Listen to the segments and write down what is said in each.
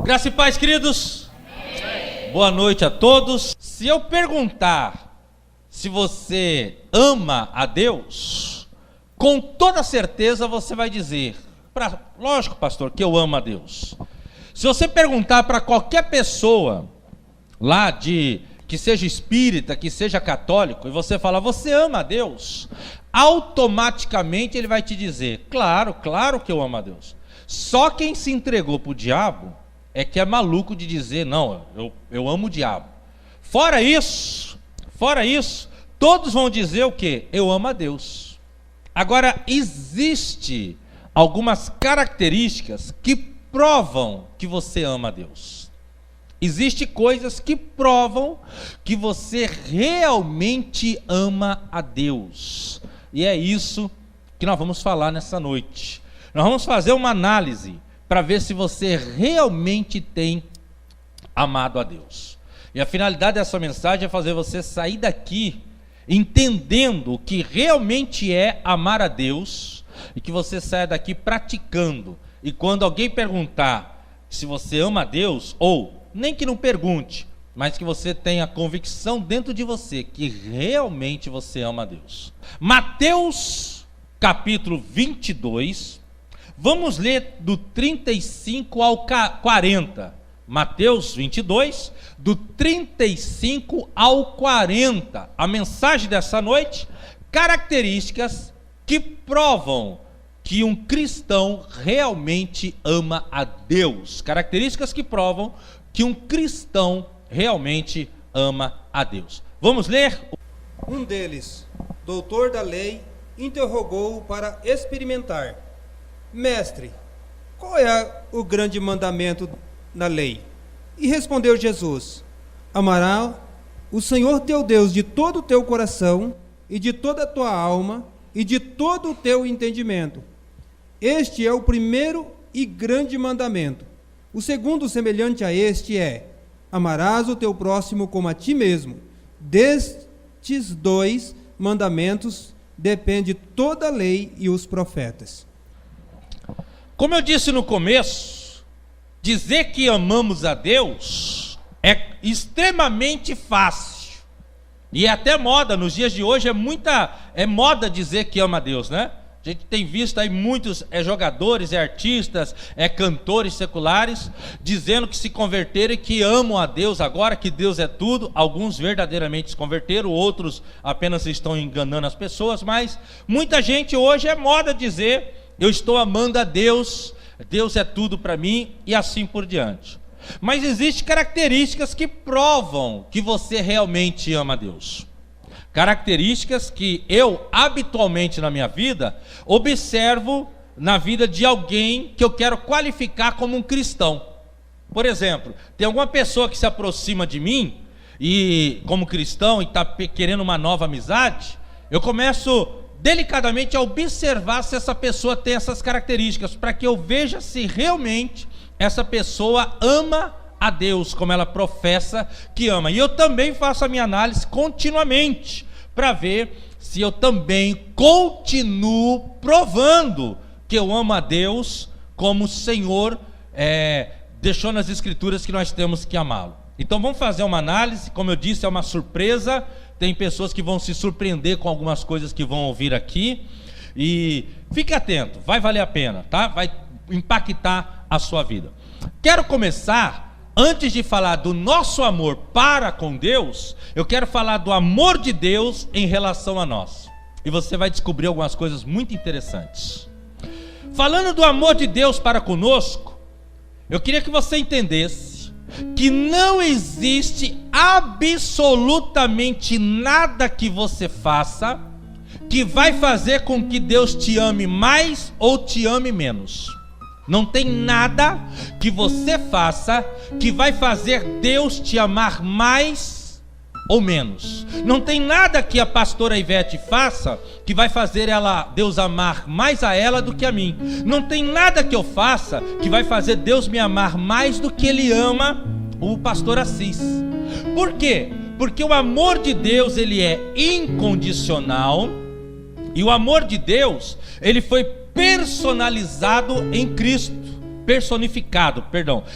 Graça e paz, queridos. Boa noite a todos. Se eu perguntar se você ama a Deus, com toda certeza você vai dizer, lógico, pastor, que eu amo a Deus. Se você perguntar para qualquer pessoa lá que seja espírita, que seja católico, e você falar, você ama a Deus? Automaticamente ele vai te dizer, claro que eu amo a Deus. Só quem se entregou para o diabo é que é maluco de dizer, não, eu amo o diabo. Fora isso, todos vão dizer o quê? Eu amo a Deus. Agora, existe algumas características que provam que você ama a Deus. Existem coisas que provam que você realmente ama a Deus. E é isso que nós vamos falar nessa noite. Nós vamos fazer uma análise para ver se você realmente tem amado a Deus. E a finalidade dessa mensagem é fazer você sair daqui entendendo o que realmente é amar a Deus e que você saia daqui praticando. E quando alguém perguntar se você ama a Deus, ou nem que não pergunte, mas que você tenha convicção dentro de você que realmente você ama a Deus. Mateus capítulo 22, vamos ler do 35 ao 40. Mateus 22, do 35 ao 40. A mensagem dessa noite, características que provam que um cristão realmente ama a Deus. Características que provam que um cristão realmente ama a Deus. Vamos ler? Um deles, doutor da lei, interrogou-o para experimentar: Mestre, qual é o grande mandamento na lei? E respondeu Jesus: Amarás o Senhor teu Deus de todo o teu coração, e de toda a tua alma, e de todo o teu entendimento. Este é o primeiro e grande mandamento. O segundo, semelhante a este, é: amarás o teu próximo como a ti mesmo. Destes dois mandamentos depende toda a lei e os profetas. Como eu disse no começo, dizer que amamos a Deus é extremamente fácil. E é até moda, nos dias de hoje é moda dizer que ama a Deus, né? A gente tem visto aí muitos jogadores, artistas, cantores seculares, dizendo que se converteram e que amam a Deus agora, que Deus é tudo. Alguns verdadeiramente se converteram, outros apenas estão enganando as pessoas, mas muita gente hoje é moda dizer, eu estou amando a Deus, Deus é tudo para mim, e assim por diante. Mas existem características que provam que você realmente ama a Deus. Características que eu, habitualmente na minha vida, observo na vida de alguém que eu quero qualificar como um cristão. Por exemplo, tem alguma pessoa que se aproxima de mim, e como cristão, e está querendo uma nova amizade, eu começo delicadamente a observar se essa pessoa tem essas características, para que eu veja se realmente essa pessoa ama a Deus, como ela professa que ama. E eu também faço a minha análise continuamente, para ver se eu também continuo provando que eu amo a Deus, como o Senhor deixou nas Escrituras que nós temos que amá-lo. Então vamos fazer uma análise. Como eu disse, é uma surpresa, tem pessoas que vão se surpreender com algumas coisas que vão ouvir aqui, e fique atento, vai valer a pena, tá? Vai impactar a sua vida. Quero começar, antes de falar do nosso amor para com Deus, eu quero falar do amor de Deus em relação a nós, e você vai descobrir algumas coisas muito interessantes. Falando do amor de Deus para conosco, eu queria que você entendesse que não existe absolutamente nada que você faça que vai fazer com que Deus te ame mais ou te ame menos. Não tem nada que você faça que vai fazer Deus te amar mais ou menos. Não tem nada que a pastora Ivete faça que vai fazer Deus amar mais a ela do que a mim. Não tem nada que eu faça que vai fazer Deus me amar mais do que Ele ama o pastor Assis. Por quê? Porque o amor de Deus, ele é incondicional, e o amor de Deus, ele foi personalizado em Cristo.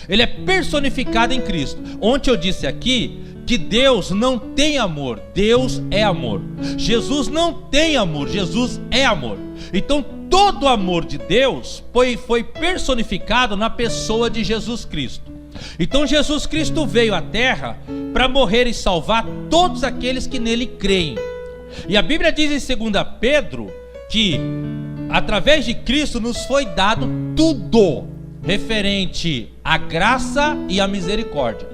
Ele é personificado em Cristo. Ontem eu disse aqui que Deus não tem amor, Deus é amor. Jesus não tem amor, Jesus é amor. Então todo o amor de Deus foi personificado na pessoa de Jesus Cristo. Então Jesus Cristo veio à terra para morrer e salvar todos aqueles que nele creem. E a Bíblia diz em 2 Pedro que através de Cristo nos foi dado tudo referente à graça e à misericórdia.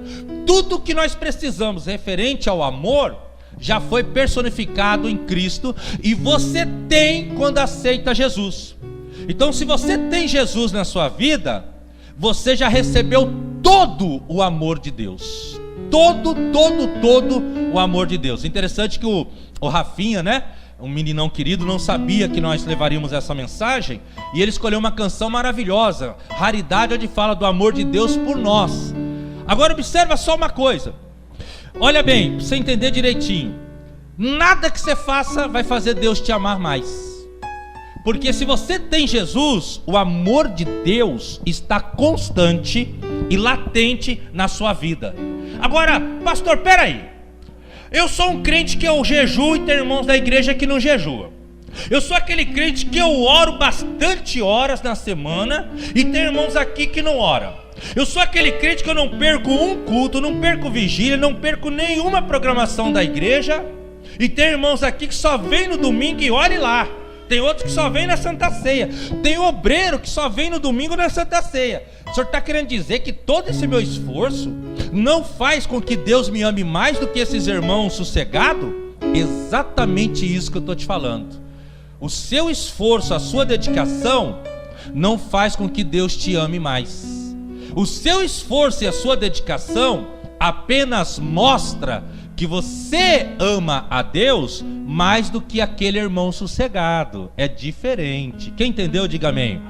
Tudo que nós precisamos referente ao amor já foi personificado em Cristo, e você tem quando aceita Jesus. Então, se você tem Jesus na sua vida, você já recebeu todo o amor de Deus. Todo o amor de Deus. Interessante que o Rafinha, né, um meninão querido, não sabia que nós levaríamos essa mensagem, e ele escolheu uma canção maravilhosa, Raridade, onde fala do amor de Deus por nós. Agora observa só uma coisa, olha bem, para você entender direitinho. Nada que você faça vai fazer Deus te amar mais, porque se você tem Jesus, o amor de Deus está constante e latente na sua vida. Agora, pastor, peraí, eu sou um crente que eu jejuo e tem irmãos da igreja que não jejuam. Eu sou aquele crente que eu oro bastante horas na semana e tem irmãos aqui que não oram. Eu sou aquele crente que eu não perco um culto, não perco vigília, não perco nenhuma programação da igreja, e tem irmãos aqui que só vem no domingo e olhe lá. Tem outros que só vem na Santa Ceia. Tem obreiro que só vem no domingo na Santa Ceia. O senhor está querendo dizer que todo esse meu esforço não faz com que Deus me ame mais do que esses irmãos sossegados? Exatamente isso que eu estou te falando. O seu esforço, a sua dedicação não faz com que Deus te ame mais. O seu esforço e a sua dedicação apenas mostra que você ama a Deus mais do que aquele irmão sossegado. É diferente. Quem entendeu, diga amém.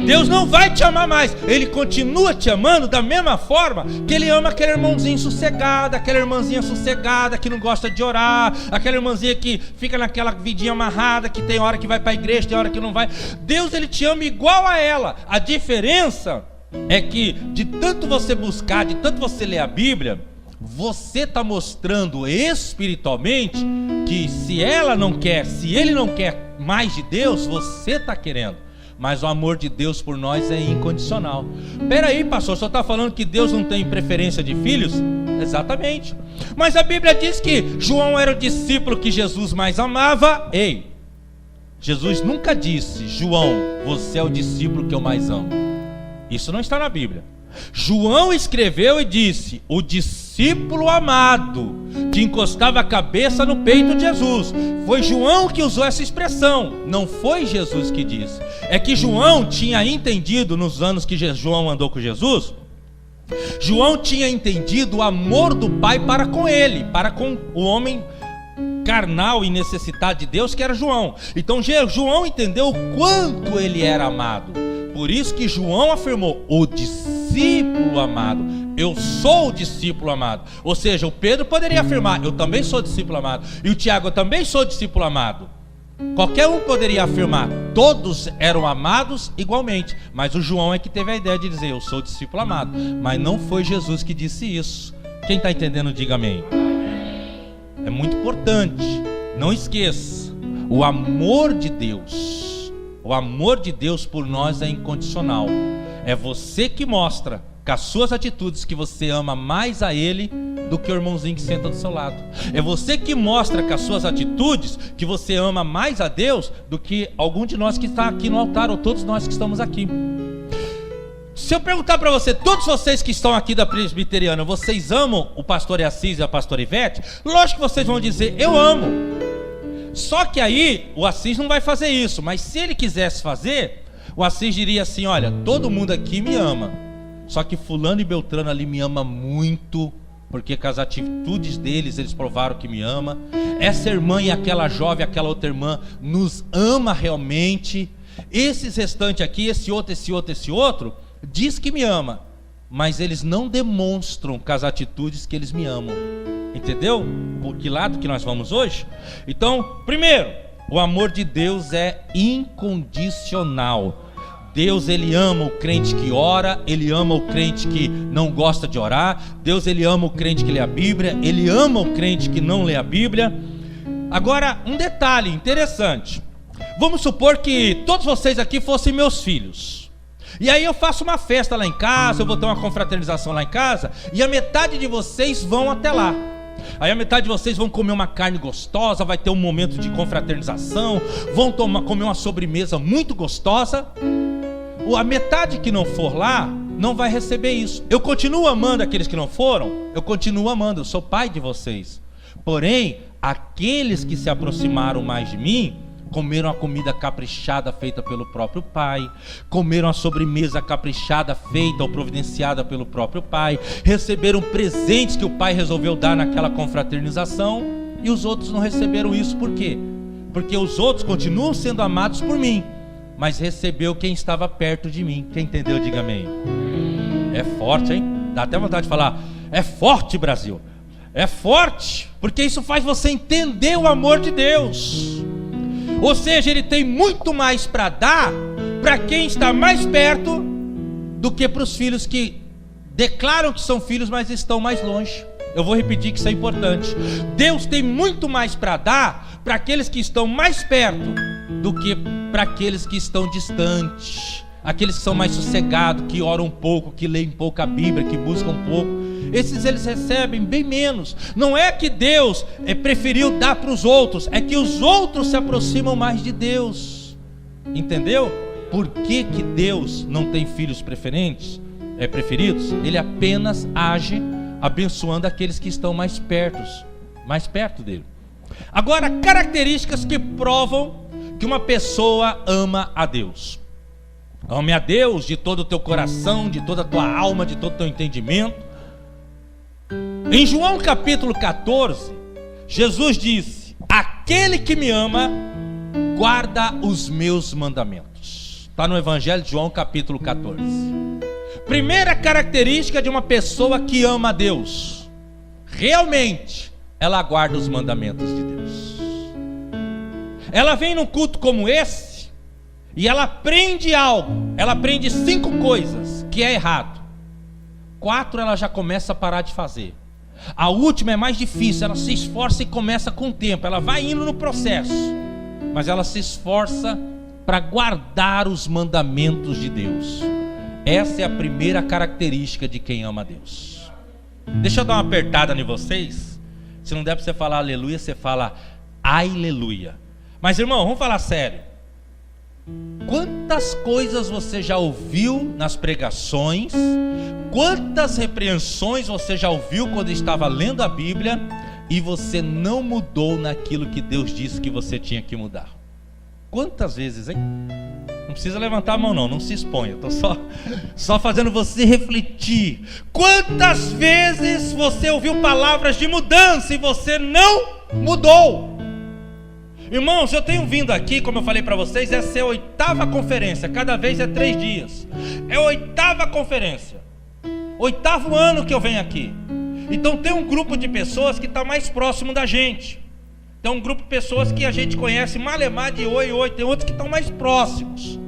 Deus não vai te amar mais. Ele continua te amando da mesma forma que Ele ama aquele irmãozinho sossegado, aquela irmãzinha sossegada que não gosta de orar, aquela irmãzinha que fica naquela vidinha amarrada, que tem hora que vai para a igreja, tem hora que não vai. Deus, Ele te ama igual a ela. A diferença é que de tanto você buscar, de tanto você ler a Bíblia, você está mostrando espiritualmente que se ela não quer, se ele não quer mais de Deus, você está querendo. Mas o amor de Deus por nós é incondicional. Peraí, pastor, só está falando que Deus não tem preferência de filhos? Exatamente. Mas a Bíblia diz que João era o discípulo que Jesus mais amava. Ei, Jesus nunca disse: João, você é o discípulo que eu mais amo. Isso não está na Bíblia. João escreveu e disse: o discípulo amado, que encostava a cabeça no peito de Jesus. Foi João que usou essa expressão, não foi Jesus que disse. É que João tinha entendido, nos anos que João andou com Jesus, João tinha entendido o amor do Pai para com ele, para com o homem carnal e necessitado de Deus, que era João. Então João entendeu o quanto ele era amado. Por isso que João afirmou: o discípulo amado, eu sou o discípulo amado. Ou seja, o Pedro poderia afirmar: eu também sou discípulo amado. E o Tiago: eu também sou discípulo amado. Qualquer um poderia afirmar, todos eram amados igualmente. Mas o João é que teve a ideia de dizer: eu sou discípulo amado. Mas não foi Jesus que disse isso. Quem está entendendo, diga amém. É muito importante, não esqueça, o amor de Deus, o amor de Deus por nós é incondicional. É você que mostra com as suas atitudes que você ama mais a Ele do que o irmãozinho que senta do seu lado. É você que mostra com as suas atitudes que você ama mais a Deus do que algum de nós que está aqui no altar, ou todos nós que estamos aqui. Se eu perguntar para você, todos vocês que estão aqui da Presbiteriana, vocês amam o pastor Assis e a pastora Ivete? Lógico que vocês vão dizer: eu amo. Só que aí o Assis não vai fazer isso, mas se ele quisesse fazer, o Assis diria assim: olha, todo mundo aqui me ama, só que fulano e beltrano ali me ama muito, porque com as atitudes deles eles provaram que me ama. Essa irmã e aquela jovem, aquela outra irmã nos ama realmente. Esses restantes aqui, esse outro diz que me ama, mas eles não demonstram com as atitudes que eles me amam. Entendeu? Por que lado que nós vamos hoje? Então, primeiro, o amor de Deus é incondicional. Deus, ele ama o crente que ora, ele ama o crente que não gosta de orar. Deus, ele ama o crente que lê a Bíblia, ele ama o crente que não lê a Bíblia. Agora, um detalhe interessante. Vamos supor que todos vocês aqui fossem meus filhos. E aí eu faço uma festa lá em casa, eu vou ter uma confraternização lá em casa, e a metade de vocês vão até lá. Aí a metade de vocês vão comer uma carne gostosa, vai ter um momento de confraternização, vão comer uma sobremesa muito gostosa. A metade que não for lá não vai receber isso. Eu continuo amando aqueles que não foram, eu continuo amando, eu sou pai de vocês. Porém, aqueles que se aproximaram mais de mim, comeram a comida caprichada feita pelo próprio pai, comeram a sobremesa caprichada feita ou providenciada pelo próprio pai, receberam presentes que o pai resolveu dar naquela confraternização, e os outros não receberam isso. Por quê? Porque os outros continuam sendo amados por mim, mas recebeu quem estava perto de mim. Quem entendeu, diga amém. É forte, hein? Dá até vontade de falar, é forte, Brasil. É forte, porque isso faz você entender o amor de Deus. Ou seja, ele tem muito mais para dar para quem está mais perto do que para os filhos que declaram que são filhos, mas estão mais longe. Eu vou repetir que isso é importante. Deus tem muito mais para dar para aqueles que estão mais perto do que para aqueles que estão distantes. Aqueles que são mais sossegados, que oram um pouco, que leem pouco a Bíblia, que buscam um pouco. Esses eles recebem bem menos. Não é que Deus preferiu dar para os outros, é que os outros se aproximam mais de Deus. Entendeu? Por que que Deus não tem filhos preferidos? Ele apenas age abençoando aqueles que estão mais perto dele. Agora, características que provam que uma pessoa ama a Deus. Ame a Deus de todo o teu coração, de toda a tua alma, de todo o teu entendimento. Em João capítulo 14, Jesus disse: aquele que me ama, guarda os meus mandamentos. Está no Evangelho de João capítulo 14. Primeira característica de uma pessoa que ama a Deus: realmente ela guarda os mandamentos de Deus. Ela vem num culto como esse e ela aprende algo. Ela aprende 5 coisas que é errado. 4 ela já começa a parar de fazer. A última é mais difícil, ela se esforça e começa com o tempo. Ela vai indo no processo, mas ela se esforça para guardar os mandamentos de Deus. Essa é a primeira característica de quem ama a Deus. Deixa eu dar uma apertada em vocês. Se não der para você falar aleluia, você fala aleluia. Mas irmão, vamos falar sério. Quantas coisas você já ouviu nas pregações? Quantas repreensões você já ouviu quando estava lendo a Bíblia e você não mudou naquilo que Deus disse que você tinha que mudar? Quantas vezes, hein? Não precisa levantar a mão não se exponha. Estou só fazendo você refletir. Quantas vezes você ouviu palavras de mudança e você não mudou? Irmãos, eu tenho vindo aqui, como eu falei para vocês, essa é a 8ª conferência, cada vez é 3 dias. É a 8ª conferência, 8º ano que eu venho aqui. Então tem um grupo de pessoas que está mais próximo da gente. Tem um grupo de pessoas que a gente conhece malemar de oi, tem outros que estão mais próximos.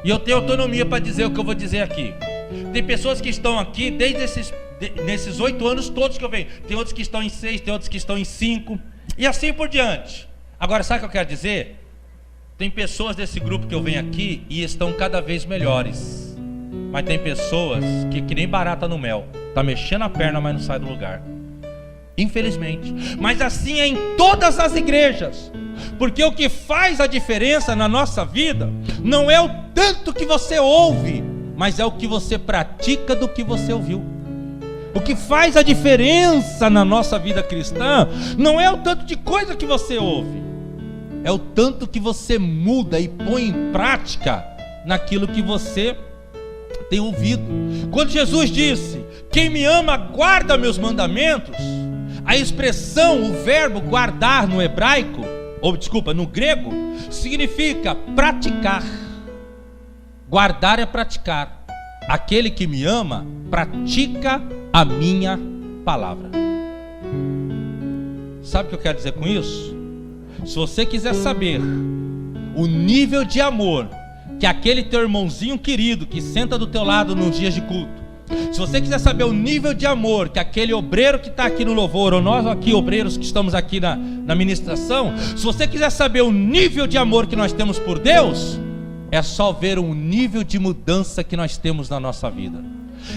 E eu tenho autonomia para dizer o que eu vou dizer aqui. Tem pessoas que estão aqui desde nesses 8 anos todos que eu venho. Tem outros que estão em 6, tem outros que estão em 5, e assim por diante. Agora, sabe o que eu quero dizer? Tem pessoas desse grupo que eu venho aqui e estão cada vez melhores. Mas tem pessoas que nem barata no mel, está mexendo a perna, mas não sai do lugar. Infelizmente. Mas assim é em todas as igrejas. Porque o que faz a diferença na nossa vida não é o tanto que você ouve, mas é o que você pratica do que você ouviu. O que faz a diferença na nossa vida cristã não é o tanto de coisa que você ouve, é o tanto que você muda e põe em prática naquilo que você tem ouvido. Quando Jesus disse: quem me ama guarda meus mandamentos, a expressão, o verbo guardar no hebraico, no grego, significa praticar. Guardar é praticar. Aquele que me ama pratica a minha palavra. Sabe o que eu quero dizer com isso? Se você quiser saber o nível de amor que aquele teu irmãozinho querido que senta do teu lado nos dias de culto, se você quiser saber o nível de amor que aquele obreiro que está aqui no louvor, ou nós aqui obreiros que estamos aqui na ministração, se você quiser saber o nível de amor que nós temos por Deus, é só ver o nível de mudança que nós temos na nossa vida.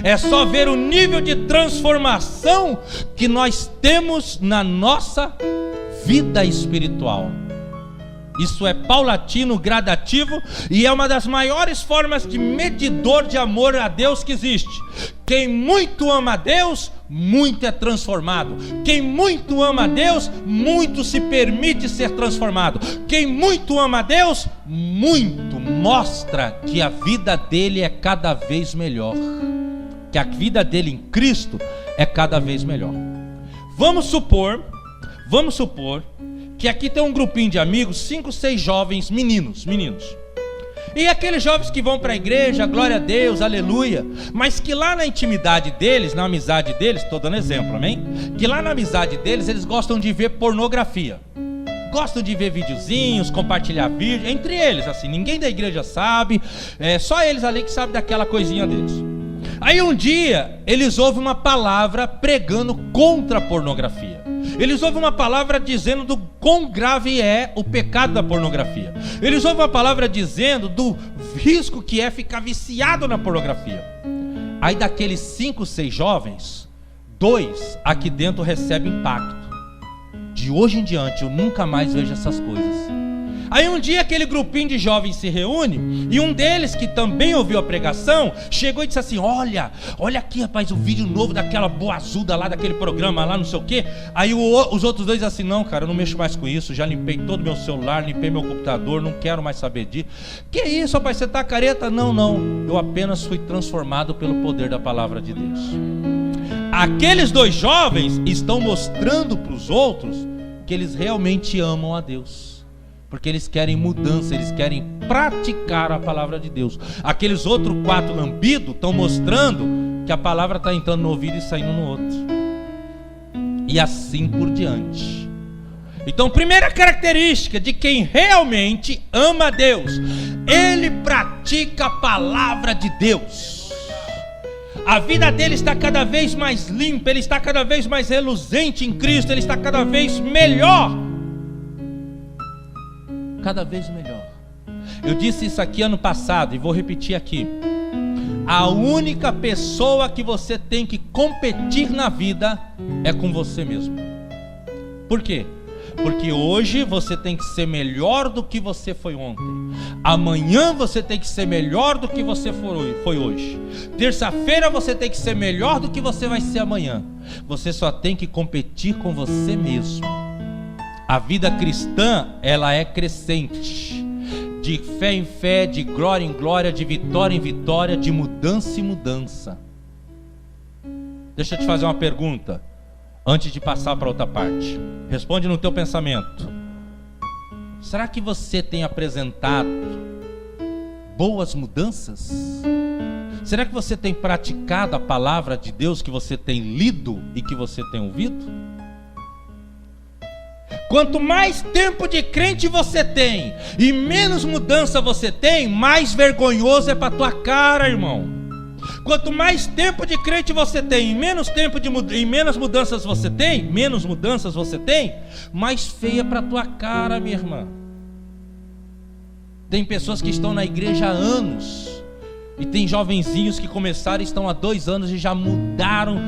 É só ver o nível de transformação que nós temos na nossa vida espiritual. Isso é paulatino, gradativo, e é uma das maiores formas de medidor de amor a Deus que existe. Quem muito ama a Deus, muito é transformado. Quem muito ama a Deus, muito se permite ser transformado. Quem muito ama a Deus, muito mostra que a vida dele é cada vez melhor, que a vida dele em Cristo é cada vez melhor. Vamos supor que aqui tem um grupinho de amigos, 5, 6 jovens, meninos. E aqueles jovens que vão para a igreja, glória a Deus, aleluia, mas que lá na intimidade deles, na amizade deles, estou dando exemplo, amém? Que lá na amizade deles, eles gostam de ver pornografia. Gostam de ver videozinhos, compartilhar vídeo, entre eles, assim, ninguém da igreja sabe, só eles ali que sabem daquela coisinha deles. Aí um dia, eles ouvem uma palavra pregando contra a pornografia. Eles ouvem uma palavra dizendo do quão grave é o pecado da pornografia. Eles ouvem uma palavra dizendo do risco que é ficar viciado na pornografia. Aí daqueles 5, 6 jovens, 2 aqui dentro recebem impacto. De hoje em diante eu nunca mais vejo essas coisas. Aí um dia aquele grupinho de jovens se reúne, e um deles, que também ouviu a pregação, chegou e disse assim: olha aqui, rapaz, o vídeo novo daquela boazuda lá, daquele programa lá, não sei o que. Aí os outros 2 assim: não, cara, eu não mexo mais com isso, já limpei todo o meu celular, limpei meu computador, não quero mais saber disso. Que isso, rapaz, você tá careta? Não, eu apenas fui transformado pelo poder da palavra de Deus. Aqueles 2 jovens estão mostrando para os outros que eles realmente amam a Deus, porque eles querem mudança, eles querem praticar a palavra de Deus. Aqueles outros 4 lambidos estão mostrando que a palavra está entrando no ouvido e saindo no outro, e assim por diante. Então, primeira característica de quem realmente ama a Deus: ele pratica a palavra de Deus. A vida dele está cada vez mais limpa, ele está cada vez mais reluzente em Cristo, ele está cada vez melhor. Cada vez melhor. Eu disse isso aqui ano passado e vou repetir aqui: a única pessoa que você tem que competir na vida é com você mesmo. Por quê? Porque hoje você tem que ser melhor do que você foi ontem. Amanhã você tem que ser melhor do que você foi hoje. Terça-feira você tem que ser melhor do que você vai ser amanhã. Você só tem que competir com você mesmo. A vida cristã, ela é crescente, de fé em fé, de glória em glória, de vitória em vitória, de mudança em mudança. Deixa eu te fazer uma pergunta antes de passar para outra parte. Responde no teu pensamento: será que você tem apresentado boas mudanças? Será que você tem praticado a palavra de Deus que você tem lido e que você tem ouvido? Quanto mais tempo de crente você tem e menos mudança você tem, mais vergonhoso é para tua cara, irmão. Quanto mais tempo de crente você tem e menos mudanças você tem, mais feia para tua cara, minha irmã. Tem pessoas que estão na igreja há anos, e tem jovenzinhos que começaram e estão há 2 anos e já mudaram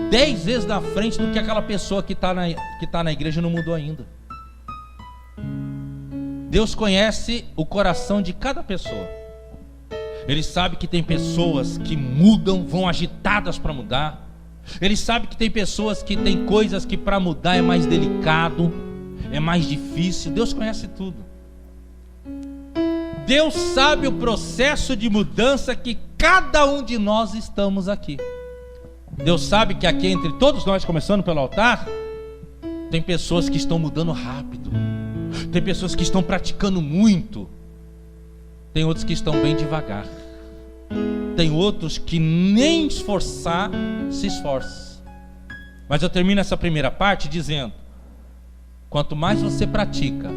10 vezes na frente do que aquela pessoa que está na igreja não mudou ainda. Deus conhece o coração de cada pessoa. Ele sabe que tem pessoas que mudam, vão agitadas para mudar. Ele sabe que tem pessoas que tem coisas que para mudar é mais delicado, é mais difícil. Deus conhece tudo. Deus sabe o processo de mudança que cada um de nós estamos aqui. Deus sabe que aqui entre todos nós, começando pelo altar, tem pessoas que estão mudando rápido, tem pessoas que estão praticando muito, tem outros que estão bem devagar, tem outros que nem esforçar se esforçam. Mas eu termino essa primeira parte dizendo: quanto mais você pratica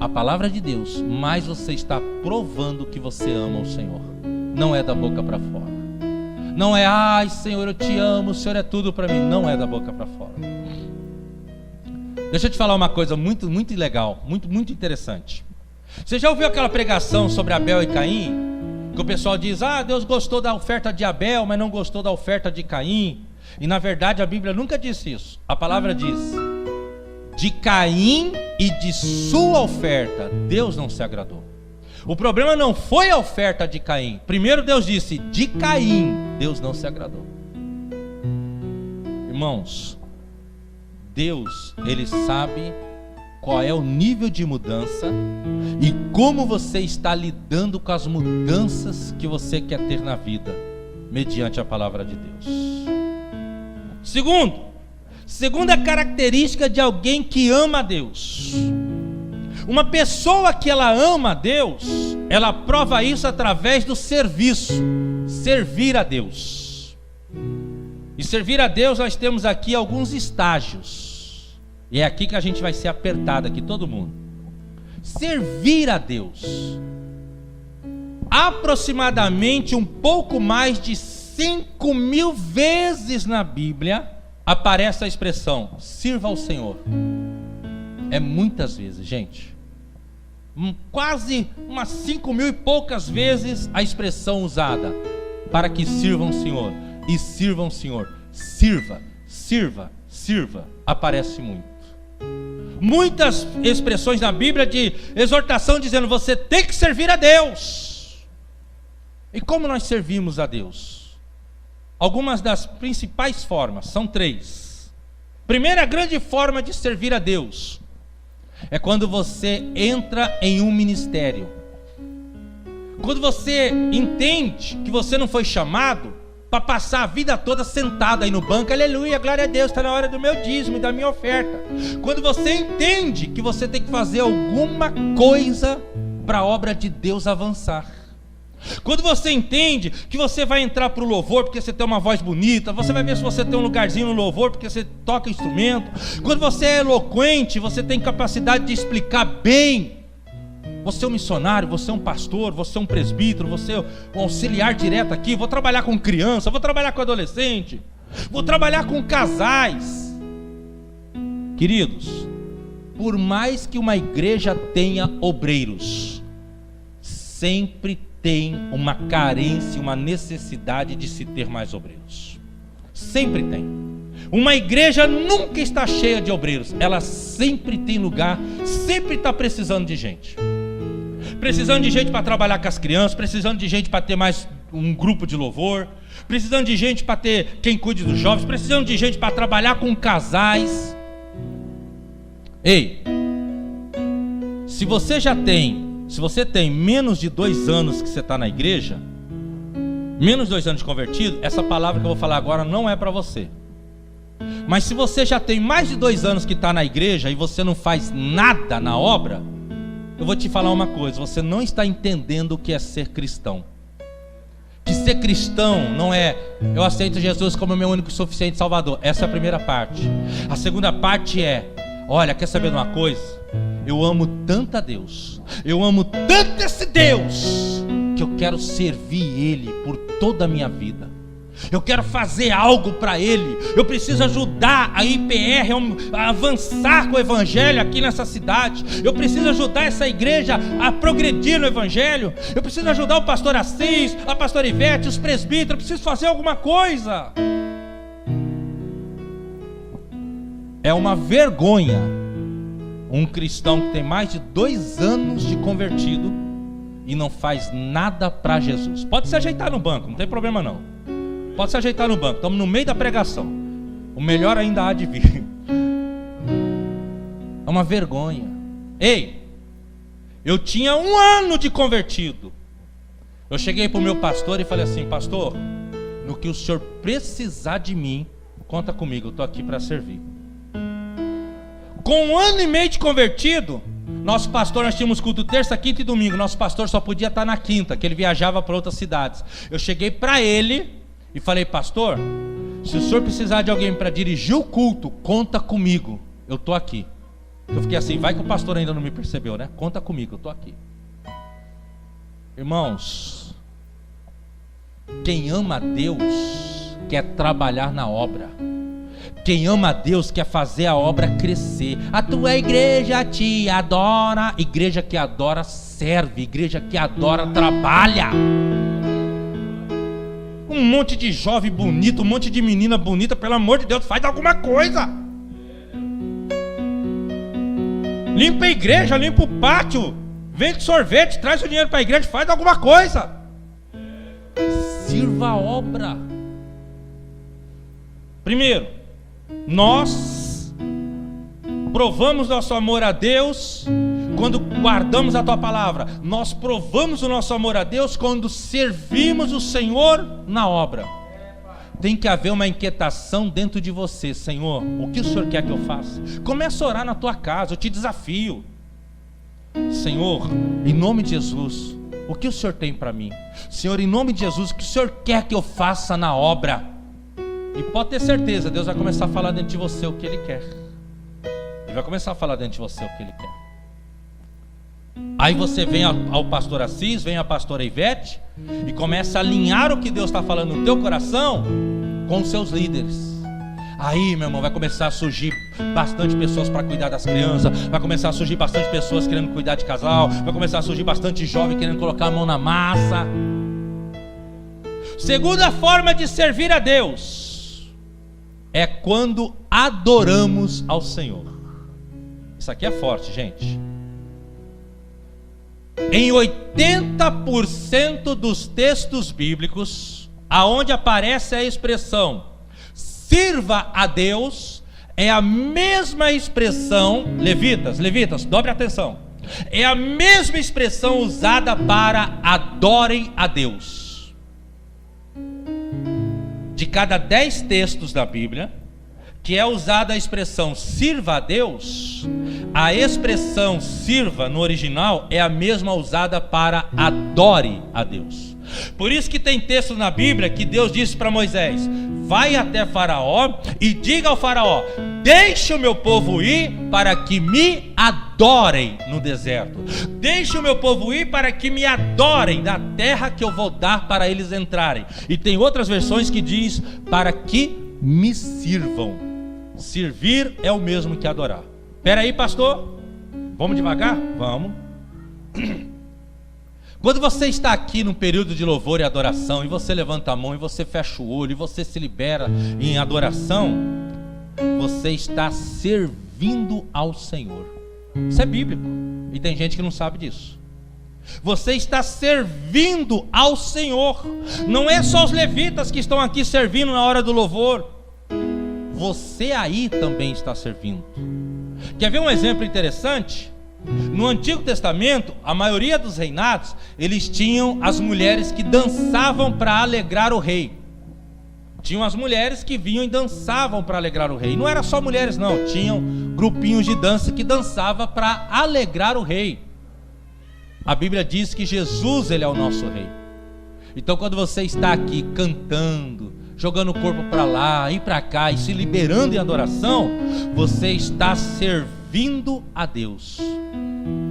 a palavra de Deus, mais você está provando que você ama o Senhor. Não é da boca para fora. Não é, ai Senhor, eu te amo, o Senhor é tudo para mim. Não é da boca para fora. Deixa eu te falar uma coisa muito, muito legal, muito, muito interessante. Você já ouviu aquela pregação sobre Abel e Caim? Que o pessoal diz, Deus gostou da oferta de Abel, mas não gostou da oferta de Caim. E na verdade a Bíblia nunca disse isso. A palavra diz, de Caim e de sua oferta, Deus não se agradou. O problema não foi a oferta de Caim. Primeiro Deus disse, de Caim, Deus não se agradou. Irmãos, Deus, Ele sabe qual é o nível de mudança e como você está lidando com as mudanças que você quer ter na vida, mediante a palavra de Deus. Segunda característica de alguém que ama a Deus. Uma pessoa que ela ama a Deus, ela prova isso através do serviço, servir a Deus. E servir a Deus nós temos aqui alguns estágios. E é aqui que a gente vai ser apertado aqui, todo mundo. Servir a Deus. Aproximadamente um pouco mais de 5.000 vezes na Bíblia aparece a expressão, sirva ao Senhor. É muitas vezes, gente. Quase umas 5.000 e poucas vezes a expressão usada, para que sirvam o Senhor. E sirvam o Senhor. Sirva, sirva, sirva. Aparece muito. Muitas expressões na Bíblia de exortação dizendo, você tem que servir a Deus. E como nós servimos a Deus? Algumas das principais formas, são 3. Primeira grande forma de servir a Deus é quando você entra em um ministério. Quando você entende que você não foi chamado para passar a vida toda sentado aí no banco, aleluia, glória a Deus, está na hora do meu dízimo e da minha oferta. Quando você entende que você tem que fazer alguma coisa para a obra de Deus avançar. Quando você entende que você vai entrar para o louvor porque você tem uma voz bonita, você vai ver se você tem um lugarzinho no louvor porque você toca instrumento. Quando você é eloquente, você tem capacidade de explicar bem. Você é um missionário, você é um pastor, você é um presbítero, você é um auxiliar direto aqui. Vou trabalhar com criança, vou trabalhar com adolescente, vou trabalhar com casais. Queridos, por mais que uma igreja tenha obreiros, sempre tem uma carência, uma necessidade de se ter mais obreiros. Sempre tem. Uma igreja nunca está cheia de obreiros. Ela sempre tem lugar, sempre está precisando de gente. Precisando de gente para trabalhar com as crianças, precisando de gente para ter mais um grupo de louvor, precisando de gente para ter quem cuide dos jovens, precisando de gente para trabalhar com casais. Ei, se você tem menos de 2 anos que você está na igreja, menos de 2 anos de convertido, essa palavra que eu vou falar agora não é para você. Mas se você já tem mais de 2 anos que está na igreja e você não faz nada na obra, eu vou te falar uma coisa, você não está entendendo o que é ser cristão. Que ser cristão não é, eu aceito Jesus como meu único e suficiente Salvador. Essa é a primeira parte. A segunda parte é, olha, quer saber de uma coisa? Eu amo tanto a Deus, eu amo tanto esse Deus, que eu quero servir Ele por toda a minha vida. Eu quero fazer algo para Ele. Eu preciso ajudar a IPR a avançar com o Evangelho aqui nessa cidade. Eu preciso ajudar essa igreja a progredir no Evangelho. Eu preciso ajudar o pastor Assis, a pastora Ivete, os presbíteros. Eu preciso fazer alguma coisa. É uma vergonha um cristão que tem mais de 2 anos de convertido e não faz nada para Jesus. Pode se ajeitar no banco, não tem problema não. Pode se ajeitar no banco, estamos no meio da pregação. O melhor ainda há de vir. É uma vergonha. Ei, eu tinha 1 ano de convertido. Eu cheguei para o meu pastor e falei assim, pastor, no que o senhor precisar de mim, conta comigo, eu estou aqui para servir. Com 1 ano e meio de convertido, nosso pastor, nós tínhamos culto terça, quinta e domingo. Nosso pastor só podia estar na quinta, que ele viajava para outras cidades. Eu cheguei para ele e falei, pastor, se o senhor precisar de alguém para dirigir o culto, conta comigo, eu estou aqui. Eu fiquei assim, vai que o pastor ainda não me percebeu, né? Conta comigo, eu estou aqui. Irmãos, quem ama a Deus quer trabalhar na obra. Quem ama a Deus quer fazer a obra crescer. A tua igreja te adora. Igreja que adora serve. Igreja que adora trabalha. Um monte de jovem bonito, um monte de menina bonita, pelo amor de Deus, faz alguma coisa. Limpa a igreja, limpa o pátio, vende sorvete, traz o dinheiro para a igreja, faz alguma coisa. Sirva a obra. Primeiro, nós provamos nosso amor a Deus quando guardamos a tua palavra. Nós provamos o nosso amor a Deus quando servimos o Senhor na obra. Tem que haver uma inquietação dentro de você. Senhor, o que o Senhor quer que eu faça? Começa a orar na tua casa, eu te desafio. Senhor, em nome de Jesus, o que o Senhor tem para mim? Senhor, em nome de Jesus, o que o Senhor quer que eu faça na obra? E pode ter certeza, Deus vai começar a falar dentro de você o que Ele quer. Ele vai começar a falar dentro de você o que Ele quer. Aí você vem ao pastor Assis, vem a pastora Ivete e começa a alinhar o que Deus está falando no teu coração com os seus líderes. Aí, meu irmão, vai começar a surgir bastante pessoas para cuidar das crianças, vai começar a surgir bastante pessoas querendo cuidar de casal, vai começar a surgir bastante jovem querendo colocar a mão na massa. Segunda forma de servir a Deus é quando adoramos ao Senhor. Isso aqui é forte, gente. Em 80% dos textos bíblicos, aonde aparece a expressão sirva a Deus, é a mesma expressão, levitas, dobre atenção, é a mesma expressão usada para adorem a Deus. De cada 10 textos da Bíblia que é usada a expressão sirva a Deus, a expressão sirva no original é a mesma usada para adore a Deus. Por isso que tem texto na Bíblia que Deus disse para Moisés: vai até Faraó e diga ao Faraó: deixe o meu povo ir para que me adorem no deserto. Deixe o meu povo ir para que me adorem na terra que eu vou dar para eles entrarem. E tem outras versões que diz para que me sirvam. Servir é o mesmo que adorar. Espera aí, pastor, vamos devagar? Vamos. Quando você está aqui num período de louvor e adoração, e você levanta a mão, e você fecha o olho, e você se libera em adoração, você está servindo ao Senhor. Isso é bíblico, e tem gente que não sabe disso. Você está servindo ao Senhor. Não é só os levitas que estão aqui servindo na hora do louvor. Você aí também está servindo. Quer ver um exemplo interessante? No Antigo Testamento, a maioria dos reinados, eles tinham as mulheres que dançavam para alegrar o rei. Tinham as mulheres que vinham e dançavam para alegrar o rei. Não era só mulheres não, tinham grupinhos de dança que dançavam para alegrar o rei. A Bíblia diz que Jesus, Ele é o nosso rei. Então quando você está aqui cantando, jogando o corpo para lá e para cá e se liberando em adoração, você está servindo a Deus.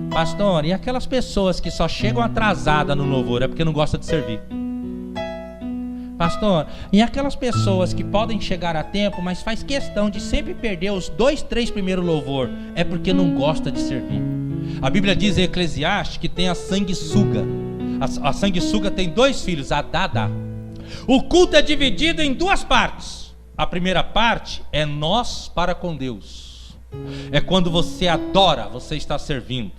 Pastor, e aquelas pessoas que só chegam atrasadas no louvor é porque não gostam de servir? Pastor, e aquelas pessoas que podem chegar a tempo, mas faz questão de sempre perder os 2, 3 primeiros louvor, é porque não gosta de servir? A Bíblia diz em Eclesiastes que tem a sanguessuga. A sanguessuga tem 2 filhos, Adá, Adá. O culto é dividido em 2 partes. A primeira parte é nós para com Deus. É quando você adora, você está servindo.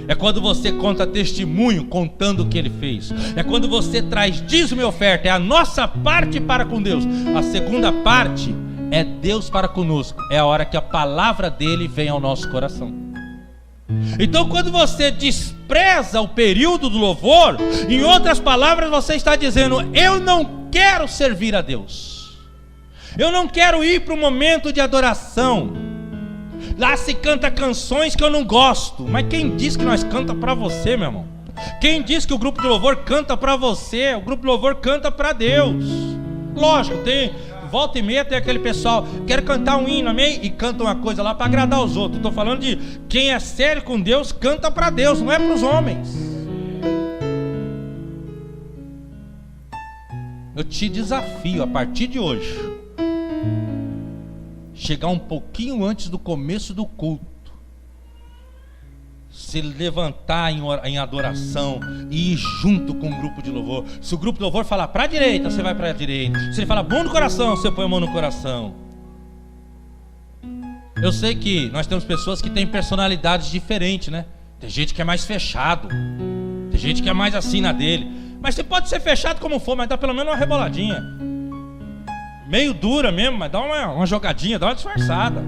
É quando você conta testemunho, contando o que Ele fez. É quando você traz dízimo e oferta. É a nossa parte para com Deus. A segunda parte é Deus para conosco. É a hora que a palavra dele vem ao nosso coração. Então quando você despreza o período do louvor, em outras palavras você está dizendo: eu não quero servir a Deus, eu não quero ir para o momento de adoração. Lá se canta canções que eu não gosto. Mas quem diz que nós canta para você, meu irmão? Quem diz que o grupo de louvor canta para você? O grupo de louvor canta para Deus. Lógico, tem volta e meia tem aquele pessoal, quer cantar um hino, amém? E canta uma coisa lá para agradar os outros. Estou falando de quem é sério com Deus, canta para Deus, não é para os homens. Eu te desafio a partir de hoje, chegar um pouquinho antes do começo do culto, se levantar em adoração e ir junto com o grupo de louvor. Se o grupo de louvor falar para a direita, você vai para a direita. Se ele falar mão no coração, você põe a mão no coração. Eu sei que nós temos pessoas que têm personalidades diferentes, né? Tem gente que é mais fechado, tem gente que é mais assim na dele. Mas você pode ser fechado como for, mas dá pelo menos uma reboladinha. Meio dura mesmo, mas dá uma jogadinha, dá uma disfarçada.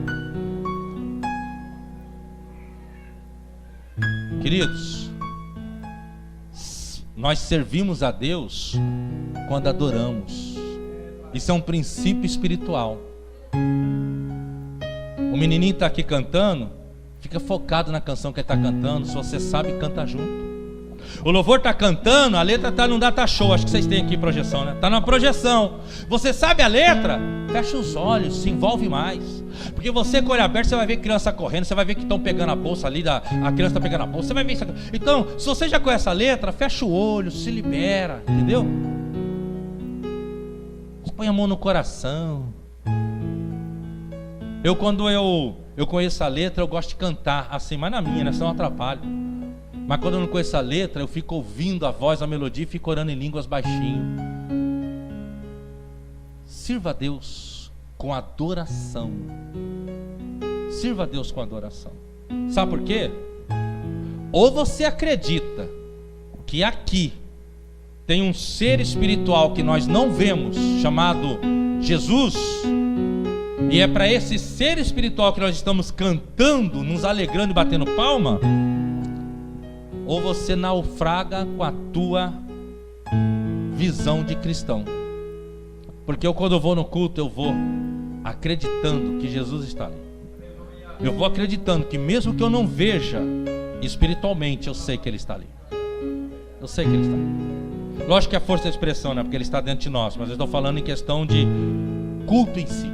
Queridos, nós servimos a Deus quando adoramos. Isso é um princípio espiritual. O menininho está aqui cantando, fica focado na canção que ele está cantando. Se você sabe, canta junto. O louvor está cantando, a letra tá, não dá tá show. Acho que vocês têm aqui projeção, né? Está na projeção. Você sabe a letra? Fecha os olhos, se envolve mais. Porque você com o olho aberto, você vai ver criança correndo, você vai ver que estão pegando a bolsa ali, a criança está pegando a bolsa, você vai ver isso aqui. Então, se você já conhece a letra, fecha o olho, se libera, entendeu? Você põe a mão no coração. Quando eu conheço a letra, eu gosto de cantar assim, mas na minha, né? Senão eu atrapalho. Mas quando eu não conheço a letra, eu fico ouvindo a voz, a melodia e fico orando em línguas baixinho. Sirva a Deus com adoração. Sirva a Deus com adoração. Sabe por quê? Ou você acredita que aqui tem um ser espiritual que nós não vemos, chamado Jesus, e é para esse ser espiritual que nós estamos cantando, nos alegrando e batendo palma, ou você naufraga com a tua visão de cristão. Porque quando eu vou no culto, eu vou acreditando que Jesus está ali. Eu vou acreditando que mesmo que eu não veja espiritualmente, eu sei que Ele está ali. Eu sei que Ele está ali. Lógico que é força de expressão, né? Porque Ele está dentro de nós. Mas eu estou falando em questão de culto em si.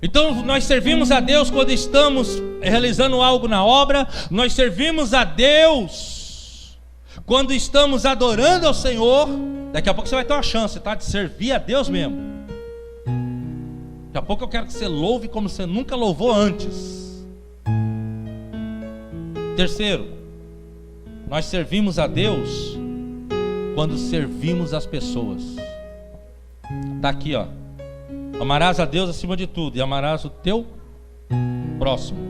Então nós servimos a Deus quando estamos realizando algo na obra. Nós servimos a Deus quando estamos adorando ao Senhor. Daqui a pouco você vai ter uma chance, tá? De servir a Deus mesmo. Daqui a pouco eu quero que você louve como você nunca louvou antes. Terceiro, nós servimos a Deus quando servimos as pessoas. Está aqui, ó. Amarás a Deus acima de tudo e amarás o teu próximo.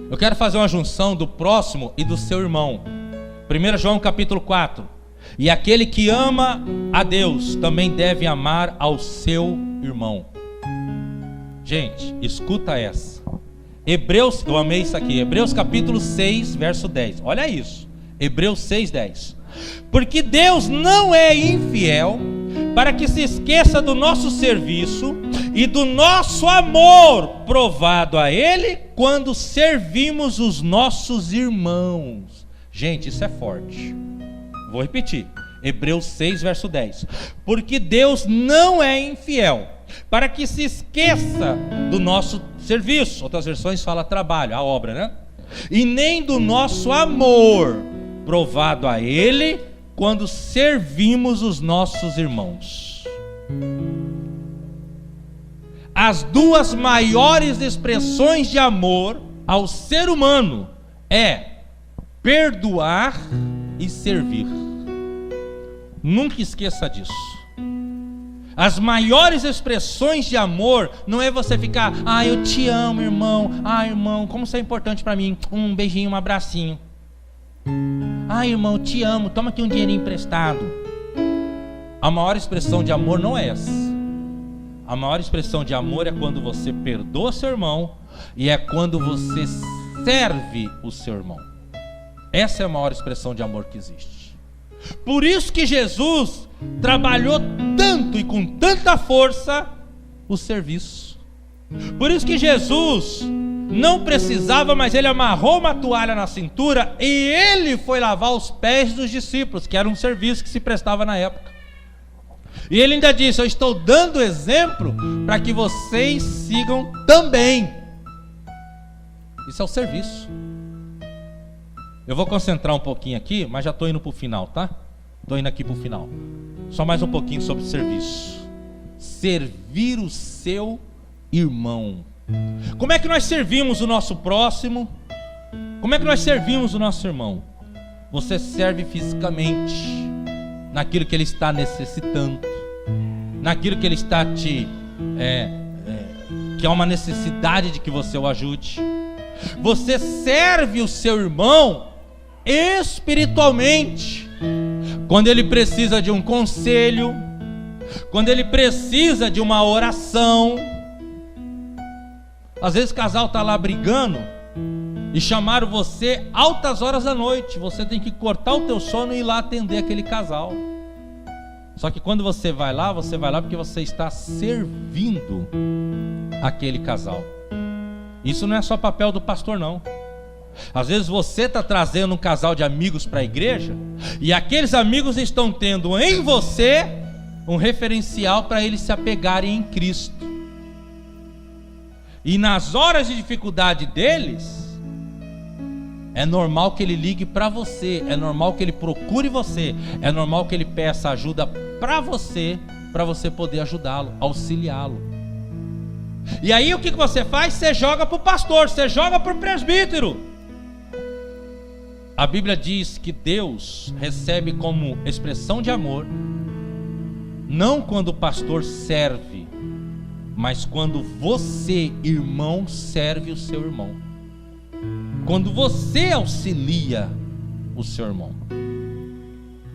Eu quero fazer uma junção do próximo e do seu irmão. 1 João capítulo 4. E aquele que ama a Deus também deve amar ao seu irmão. Gente, escuta essa. Hebreus, eu amei isso aqui. Hebreus capítulo 6, verso 10. Olha isso. Hebreus 6, 10. Porque Deus não é infiel para que se esqueça do nosso serviço e do nosso amor provado a Ele quando servimos os nossos irmãos. Gente, isso é forte. Vou repetir. Hebreus 6, verso 10. Porque Deus não é infiel para que se esqueça do nosso serviço. Outras versões falam trabalho, a obra, né? E nem do nosso amor provado a Ele quando servimos os nossos irmãos. As duas maiores expressões de amor ao ser humano é perdoar e servir. Nunca esqueça disso. As maiores expressões de amor não é você ficar, eu te amo, irmão, irmão, como você é importante para mim, um beijinho, um abracinho. Irmão, te amo, toma aqui um dinheirinho emprestado. A maior expressão de amor não é essa. A maior expressão de amor é quando você perdoa seu irmão e é quando você serve o seu irmão. Essa é a maior expressão de amor que existe. Por isso que Jesus trabalhou tanto e com tanta força o serviço. Por isso que Jesus não precisava, mas ele amarrou uma toalha na cintura e ele foi lavar os pés dos discípulos, que era um serviço que se prestava na época. E ele ainda disse: eu estou dando exemplo para que vocês sigam também. Isso é o serviço. Eu vou concentrar um pouquinho aqui, mas já estou indo para o final, tá? Estou indo aqui para o final. Só mais um pouquinho sobre serviço. Servir o seu irmão. Como é que nós servimos o nosso próximo? Como é que nós servimos o nosso irmão? Você serve fisicamente, naquilo que ele está necessitando, naquilo que ele está que é uma necessidade de que você o ajude. Você serve o seu irmão espiritualmente, quando ele precisa de um conselho, quando ele precisa de uma oração. Às vezes o casal está lá brigando e chamaram você altas horas da noite. Você tem que cortar o teu sono e ir lá atender aquele casal. Só que quando você vai lá porque você está servindo aquele casal. Isso não é só papel do pastor, não. Às vezes você está trazendo um casal de amigos para a igreja, e aqueles amigos estão tendo em você um referencial para eles se apegarem em Cristo. E nas horas de dificuldade deles, é normal que ele ligue para você, é normal que ele procure você, é normal que ele peça ajuda para você poder ajudá-lo, auxiliá-lo. E aí o que você faz? Você joga para o pastor, você joga para o presbítero. A Bíblia diz que Deus recebe como expressão de amor, não quando o pastor serve, mas quando você, irmão, serve o seu irmão. Quando você auxilia o seu irmão.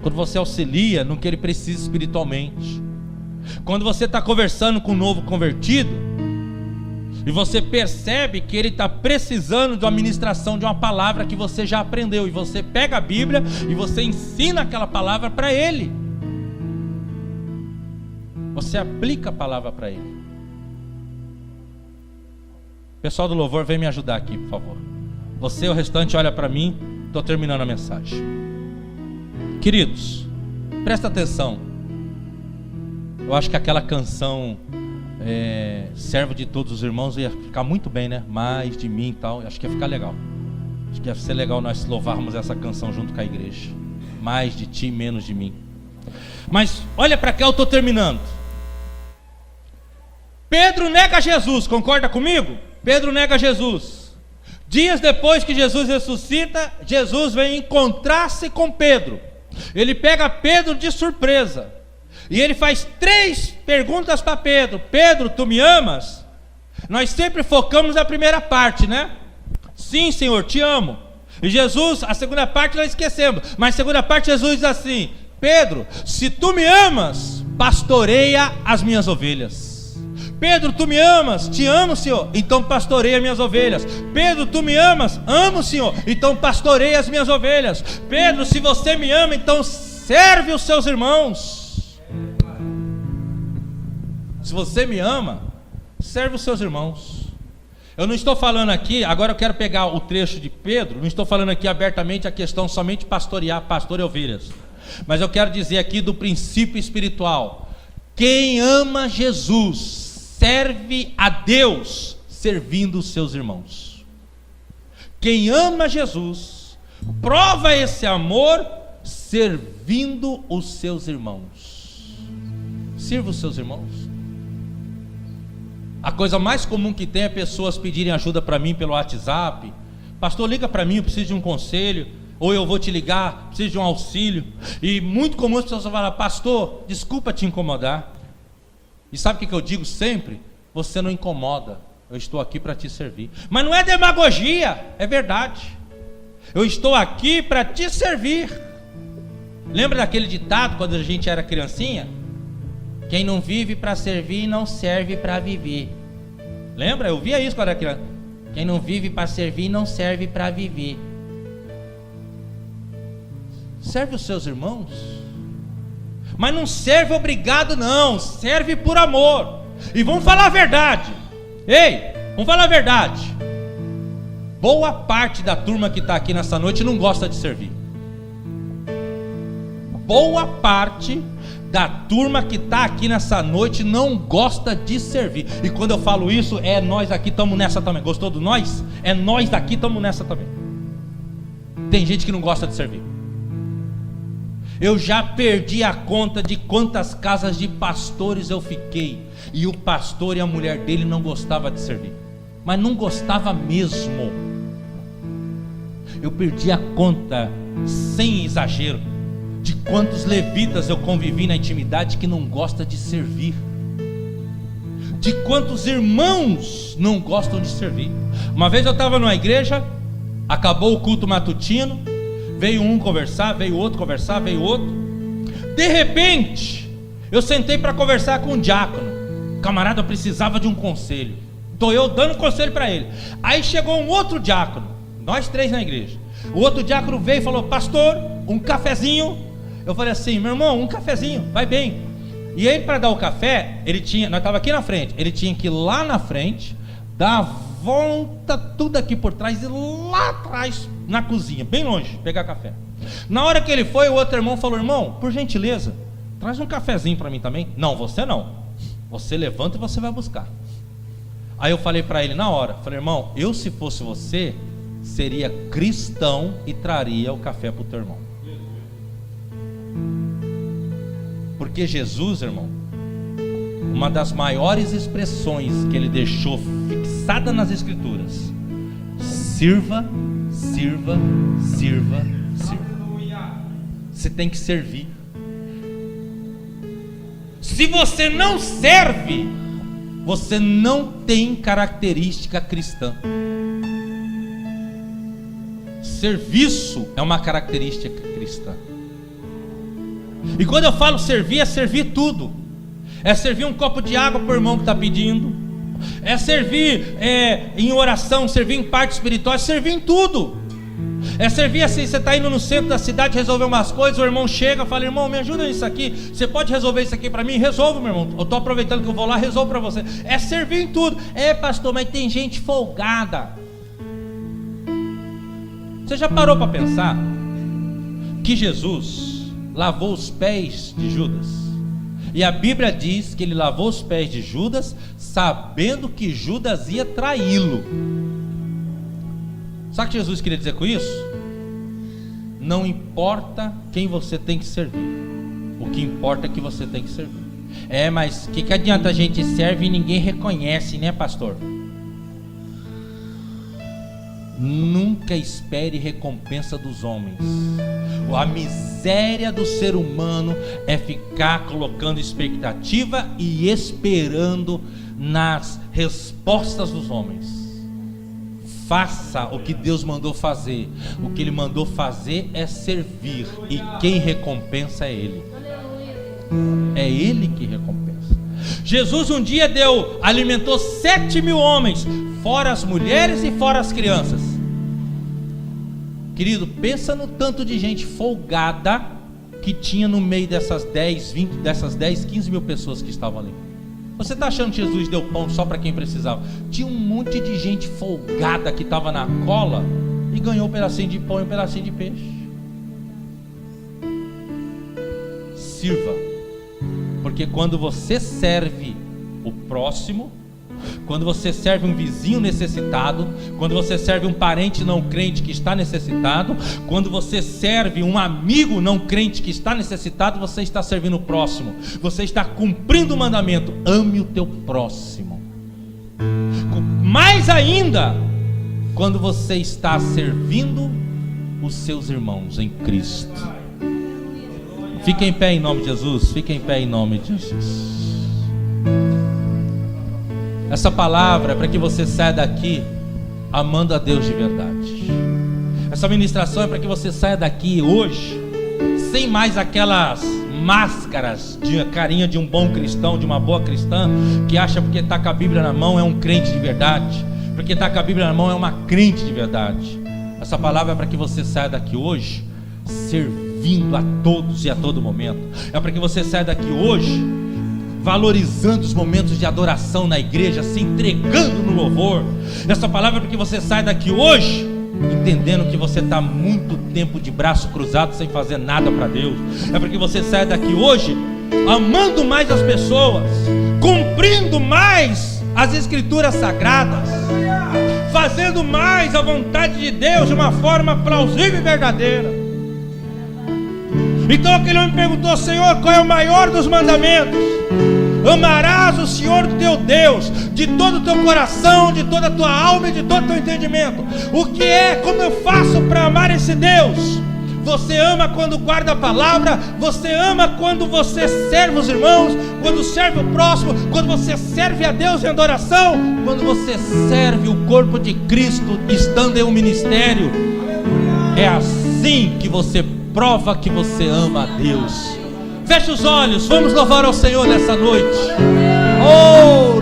Quando você auxilia no que ele precisa espiritualmente. Quando você está conversando com um novo convertido e você percebe que ele está precisando de uma ministração de uma palavra que você já aprendeu, e você pega a Bíblia e você ensina aquela palavra para ele. Você aplica a palavra para ele. Pessoal do louvor, vem me ajudar aqui, por favor. Você, o restante, olha para mim. Estou terminando a mensagem. Queridos, presta atenção. Eu acho que aquela canção Servo de Todos os Irmãos ia ficar muito bem, né? Mais de mim e tal. Acho que ia ficar legal. Acho que ia ser legal nós louvarmos essa canção junto com a igreja. Mais de ti, menos de mim. Mas olha para cá, eu estou terminando. Pedro nega Jesus, concorda comigo? Pedro nega Jesus. Dias depois que Jesus ressuscita, Jesus vem encontrar-se com Pedro. Ele pega Pedro de surpresa e ele faz 3 perguntas para Pedro. Pedro, tu me amas? Nós sempre focamos na primeira parte, né? Sim, Senhor, te amo. E Jesus, a segunda parte nós esquecemos, mas a segunda parte Jesus diz assim: Pedro, se tu me amas, pastoreia as minhas ovelhas. Pedro, tu me amas? Te amo, Senhor, então pastoreia as minhas ovelhas. Pedro, tu me amas? Amo, Senhor, então pastoreia as minhas ovelhas. Pedro, se você me ama, então serve os seus irmãos. Se você me ama, serve os seus irmãos. Eu não estou falando aqui, agora eu quero pegar o trecho de Pedro, não estou falando aqui abertamente a questão somente pastorear, pastor e ovelhas, mas eu quero dizer aqui do princípio espiritual. Quem ama Jesus serve a Deus servindo os seus irmãos. Quem ama Jesus prova esse amor servindo os seus irmãos. Sirva os seus irmãos. A coisa mais comum que tem é pessoas pedirem ajuda para mim pelo WhatsApp. Pastor, liga para mim, eu preciso de um conselho. Ou eu vou te ligar, preciso de um auxílio. E muito comum as pessoas falam: pastor, desculpa te incomodar. E sabe o que eu digo sempre? Você não incomoda, eu estou aqui para te servir. Mas não é demagogia, é verdade. Eu estou aqui para te servir. Lembra daquele ditado quando a gente era criancinha? Quem não vive para servir não serve para viver. Lembra? Eu via isso quando era criança. Quem não vive para servir não serve para viver. Serve os seus irmãos. Mas não serve obrigado, não. Serve por amor. E vamos falar a verdade. Ei, vamos falar a verdade. Boa parte da turma que está aqui nessa noite não gosta de servir. Boa parte da turma que está aqui nessa noite não gosta de servir. E quando eu falo isso, nós aqui estamos nessa também. Gostou do nós? Nós daqui estamos nessa também. Tem gente que não gosta de servir. Eu já perdi a conta de quantas casas de pastores eu fiquei, e o pastor e a mulher dele não gostavam de servir, mas não gostava mesmo. Eu perdi a conta, sem exagero, de quantos levitas eu convivi na intimidade que não gosta de servir, de quantos irmãos não gostam de servir. Uma vez eu estava numa igreja, acabou o culto matutino, veio um conversar, veio outro conversar, veio outro. De repente, eu sentei para conversar com um diácono. O camarada precisava de um conselho. Estou eu dando conselho para ele. Aí chegou um outro diácono, nós três na igreja. O outro diácono veio e falou: pastor, um cafezinho. Eu falei assim: meu irmão, um cafezinho, vai bem. E ele, para dar o café, nós estávamos aqui na frente, ele tinha que ir lá na frente, dar a volta tudo aqui por trás e lá atrás na cozinha, bem longe, pegar café. Na hora que ele foi, o outro irmão falou: irmão, por gentileza, traz um cafezinho para mim também. Não, você não, você levanta e você vai buscar. Aí eu falei para ele na hora, falei: irmão, eu se fosse você, seria cristão e traria o café para o teu irmão. Porque Jesus, irmão, uma das maiores expressões que ele deixou fixada nas escrituras: sirva, sirva, sirva, sirva. Você tem que servir. Se você não serve, você não tem característica cristã. Serviço é uma característica cristã. E quando eu falo servir, é servir tudo. É servir um copo de água para o irmão que está pedindo, é servir em oração, servir em parte espiritual, é servir em tudo. É servir assim: você está indo no centro da cidade resolver umas coisas, o irmão chega e fala: irmão, me ajuda nisso aqui, você pode resolver isso aqui para mim? Resolvo, meu irmão, eu estou aproveitando que eu vou lá, resolvo para você. É servir em tudo. Pastor, mas tem gente folgada. Você já parou para pensar que Jesus lavou os pés de Judas? E a Bíblia diz que ele lavou os pés de Judas, sabendo que Judas ia traí-lo. Sabe o que Jesus queria dizer com isso? Não importa quem você tem que servir, o que importa é que você tem que servir. Mas o que adianta a gente serve e ninguém reconhece, né, pastor? Nunca espere recompensa dos homens. A miséria do ser humano é ficar colocando expectativa e esperando nas respostas dos homens. Faça o que Deus mandou fazer. O que Ele mandou fazer é servir, e quem recompensa é Ele. É Ele que recompensa. Jesus um dia alimentou 7.000 homens, fora as mulheres e fora as crianças. Querido, pensa no tanto de gente folgada que tinha no meio dessas 10, 15 mil pessoas que estavam ali. Você está achando que Jesus deu pão só para quem precisava? Tinha um monte de gente folgada que estava na cola e ganhou um pedacinho de pão e um pedacinho de peixe. Sirva, porque quando você serve o próximo, quando você serve um vizinho necessitado, quando você serve um parente não crente que está necessitado, quando você serve um amigo não crente que está necessitado, você está servindo o próximo. Você está cumprindo o mandamento: ame o teu próximo. Mais ainda, quando você está servindo os seus irmãos em Cristo. Fique em pé em nome de Jesus. Fique em pé em nome de Jesus. Essa palavra é para que você saia daqui amando a Deus de verdade. Essa ministração é para que você saia daqui hoje sem mais aquelas máscaras de carinha de um bom cristão, de uma boa cristã, que acha porque está com a Bíblia na mão é um crente de verdade, porque está com a Bíblia na mão é uma crente de verdade. Essa palavra é para que você saia daqui hoje servindo a todos e a todo momento. É para que você saia daqui hoje valorizando os momentos de adoração na igreja, se entregando no louvor. Essa palavra é para que você saia daqui hoje entendendo que você está muito tempo de braço cruzado sem fazer nada para Deus. É para que você saia daqui hoje amando mais as pessoas, cumprindo mais as Escrituras Sagradas, fazendo mais a vontade de Deus de uma forma plausível e verdadeira. Então aquele homem perguntou: Senhor, qual é o maior dos mandamentos? Amarás o Senhor teu Deus de todo o teu coração, de toda a tua alma e de todo o teu entendimento. O que é? Como eu faço para amar esse Deus? Você ama quando guarda a palavra, você ama quando você serve os irmãos, quando serve o próximo, quando você serve a Deus em adoração, quando você serve o corpo de Cristo estando em um ministério. É assim que você prova que você ama a Deus. Feche os olhos, vamos louvar ao Senhor nessa noite. Oh,